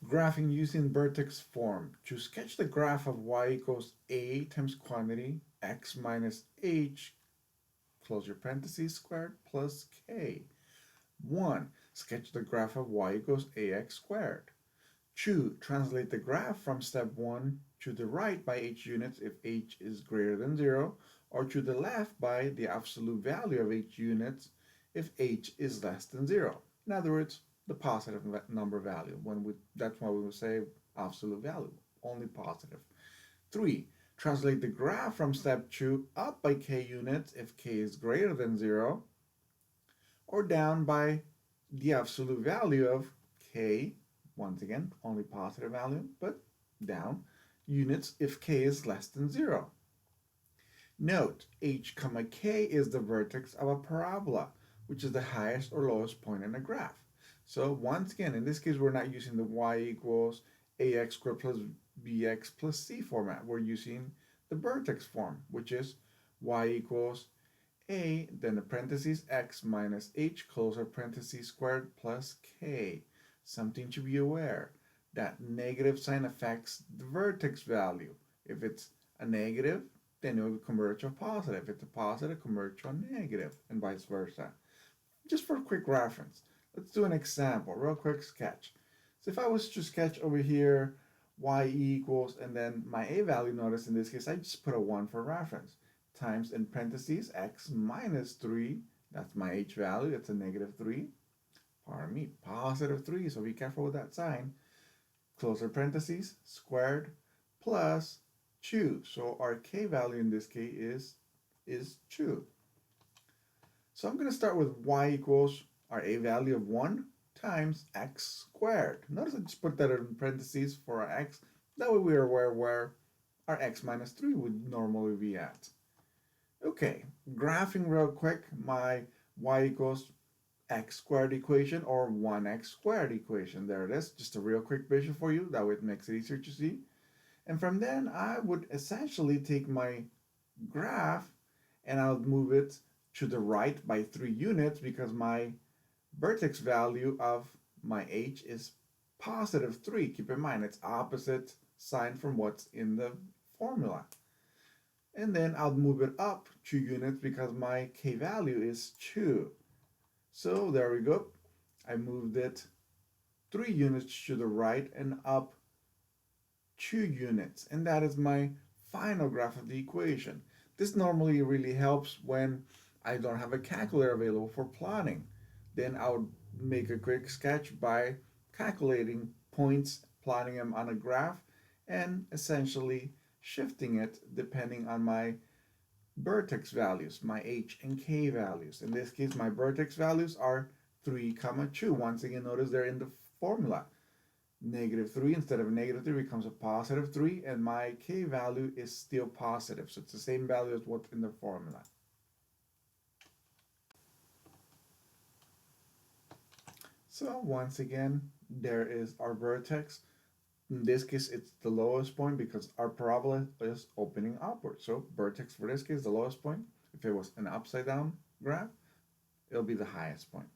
Graphing using vertex form. To sketch the graph of y equals a times quantity x minus h, close your parentheses, squared plus k. 1. Sketch the graph of y equals ax squared. 2. Translate the graph from step 1 to the right by h units if h is greater than 0, or to the left by the absolute value of h units if h is less than 0. In other words, the positive number value. That's why we would say absolute value, only positive. 3. Translate the graph from step 2 up by k units if k is greater than 0, or down by the absolute value of k, once again, only positive value, but down, units if k is less than 0. Note, h comma k is the vertex of a parabola, which is the highest or lowest point in a graph. So once again, in this case, we're not using the y equals ax squared plus bx plus c format. We're using the vertex form, which is y equals a, then the parentheses x minus h, close our parentheses squared plus k. Something to be aware, that negative sign affects the vertex value. If it's a negative, then it will convert to a positive. If it's a positive, convert to a negative, and vice versa. Just for quick reference, let's do an example, real quick sketch. So if I was to sketch over here y equals, and then my a value, notice in this case I just put a 1 for reference, times in parentheses x minus 3, that's my h value, it's a negative 3, pardon me, positive 3, so be careful with that sign, close our parentheses, squared, plus 2, so our k value in this case is 2. So I'm going to start with y equals our a value of 1 times x squared. Notice I just put that in parentheses for our x. That way we are aware where our x minus 3 would normally be at. Okay, graphing real quick my y equals x squared equation, or 1x squared equation. There it is, just a real quick visual for you. That way it makes it easier to see. And from then I would essentially take my graph and I'll move it to the right by 3 units because my vertex value of my h is positive 3. Keep in mind, it's opposite sign from what's in the formula. And then I'll move it up 2 units because my k value is 2. So there we go. I moved it 3 units to the right and up 2 units. And that is my final graph of the equation. This normally really helps when I don't have a calculator available for plotting. Then I would make a quick sketch by calculating points, plotting them on a graph, and essentially shifting it depending on my vertex values, my h and k values. In this case, my vertex values are 3, 2. Once again, notice they're in the formula. Negative 3 instead of negative 3 becomes a positive 3, and my k value is still positive. So it's the same value as what's in the formula. So once again, there is our vertex. In this case, it's the lowest point because our parabola is opening upward. So vertex for this case, the lowest point. If it was an upside down graph, it'll be the highest point.